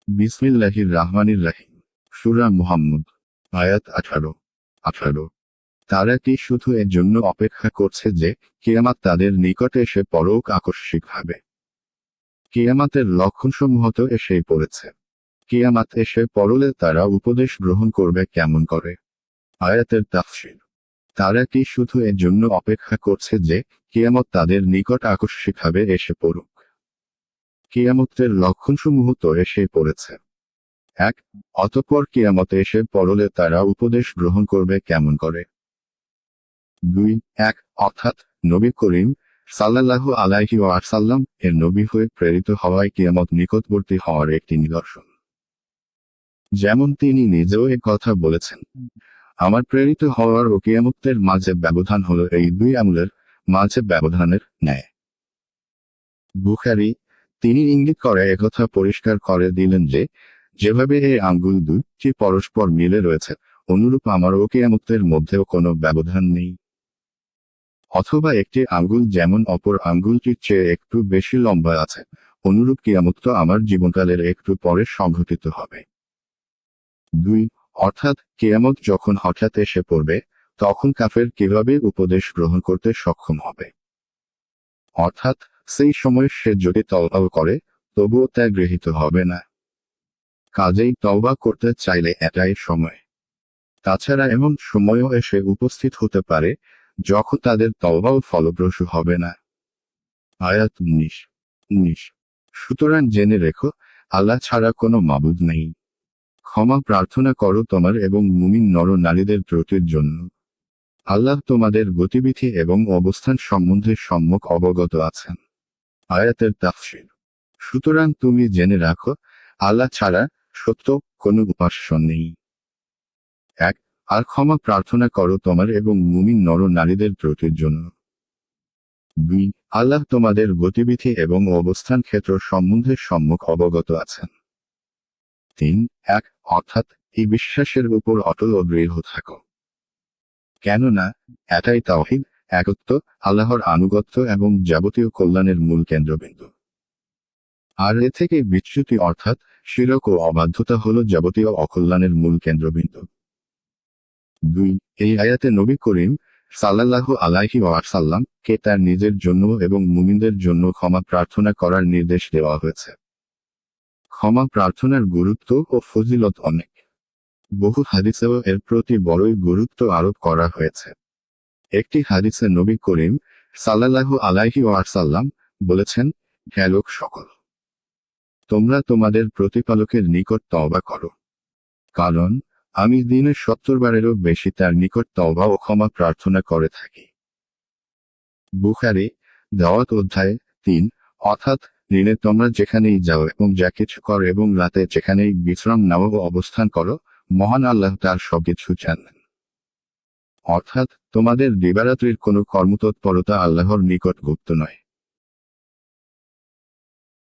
বিসমিল্লাহির রাহমানির রাহিম। সূরা মুহাম্মদ। আয়াত 18। তারা কি শুধু এর জন্য অপেক্ষা করছে যে কিয়ামত তাদের নিকটে এসে পড়ুক আকস্মিকভাবে? কিয়ামতের লক্ষণসমূহ তো এসেই পড়েছে। কিয়ামত এসে পড়লে তারা উপদেশ গ্রহণ করবে কেমন করে? আয়াতের তাফসীর। তারা কি শুধু এর জন্য অপেক্ষা করছে যে কিয়ামত তাদের নিকট আকস্মিকভাবে এসে পড়ুক? কিয়ামতের লক্ষণসমূহ তো এসেই পড়েছে। 1. অতঃপর কিয়ামত এসে পড়লে তারা উপদেশ গ্রহণ করবে কেমন করে? 2. 1. অর্থাৎ নবী করিম সাল্লাল্লাহু আলাইহি ওয়াসাল্লাম এর নবী হয়ে প্রেরিত হওয়ায় কিয়ামত নিকটবর্তী হওয়ার একটি নিদর্শন। যেমন তিনি নিজেও এ কথা বলেছেন, আমার প্রেরিত হওয়ার ও কিয়ামতের মাঝে ব্যবধান হলো এই দুই আঙুলের মাঝে ব্যবধানের ন্যায়। বুখারী। তিনি ইঙ্গিত করে একথা পরিষ্কার করে দিলেন যে, যেভাবে এই আঙ্গুল দুটি পরস্পর মিলে রয়েছে, অনুরূপ আমার ও কিয়ামতের মধ্যেও কোনো ব্যবধান নেই। অথবা একটি আঙ্গুল যেমন অপর আঙ্গুলটির চেয়ে একটু বেশি লম্বা আছে, অনুরূপ কিয়ামত তো আমার জীবনকালের একটু পরে সংঘটিত হবে। 2. অর্থাৎ কিয়ামত যখন হঠাৎ এসে পড়বে, তখন কাফের কিভাবে উপদেশ গ্রহণ করতে সক্ষম হবে? অর্থাৎ সেই সময় সে যদি তওবা করে, তবুও তা গৃহীত হবে না। কাজেই তওবা করতে চাইলে এটাই সময়। তাছাড়া এমন সময়ও এসে উপস্থিত হতে পারে, যখন তাদের তওবাও ফলপ্রসূ হবে না। আয়াত 19। সুতরাং জেনে রেখো, আল্লাহ ছাড়া কোনো মাবুদ নেই। ক্ষমা প্রার্থনা করো তোমার এবং মুমিন নর নারীদের ত্রুটির জন্য। আল্লাহ তোমাদের গতিবিধি এবং অবস্থান সম্বন্ধে সম্যক অবগত আছেন। আয়াতের তাফসীর। সুতরাং তুমি জেনে রাখো, আল্লাহ ছাড়া সত্য কোনো উপাস্য নেই। 1. আর ক্ষমা প্রার্থনা করো তোমার এবং মুমিন নর নারীদের ত্রুটির জন্য। 2. আল্লাহ তোমাদের গতিবিধি এবং অবস্থান ক্ষেত্র সম্বন্ধে সম্যক অবগত আছেন। 3. 1. অর্থাৎ এই বিশ্বাসের উপর অটল ও দৃঢ় থাকো। কেননা এটাই তাওহীদ, একত্ব, আল্লাহর আনুগত্য এবং যাবতীয় কল্যাণের মূল কেন্দ্রবিন্দু। আর এ থেকে বিচ্যুতি অর্থাৎ শিরক ও অবাধ্যতা হল যাবতীয় অকল্যাণের মূল কেন্দ্রবিন্দু। 2. এই আয়াতে নবী করিম সাল্লাল্লাহু আলাইহি ওয়াসাল্লাম কে তার নিজের জন্য এবং মুমিনদের জন্য ক্ষমা প্রার্থনা করার নির্দেশ দেওয়া হয়েছে। ক্ষমা প্রার্থনার গুরুত্ব ও ফজিলত অনেক। বহু হাদিসেও এর প্রতি বড়ই গুরুত্ব আরোপ করা হয়েছে। একটি হাদিসে নবী করিম সাল্লাল্লাহু আলাইহি ওয়াসাল্লাম বলেছেন, হে লোক সকল, তোমরা তোমাদের প্রতিপালকের নিকট তওবা করো, কারণ আমি দিনে 70 বারেরও বেশি তার নিকট তওবা ও ক্ষমা প্রার্থনা করে থাকি। বুখারী। দাওয়াত অধ্যায় 3। অর্থাৎ দিনে তোমরা যেখানেই যাও এবং যা কিছু করো এবং রাতে যেখানেই বিশ্রাম নাও ও অবস্থান করো, মহান আল্লাহ তার সবকিছু জানেন। অর্থাৎ তোমাদের দিবারাত্রির কোনো কর্মতৎপরতা আল্লাহর নিকট গুপ্ত নয়।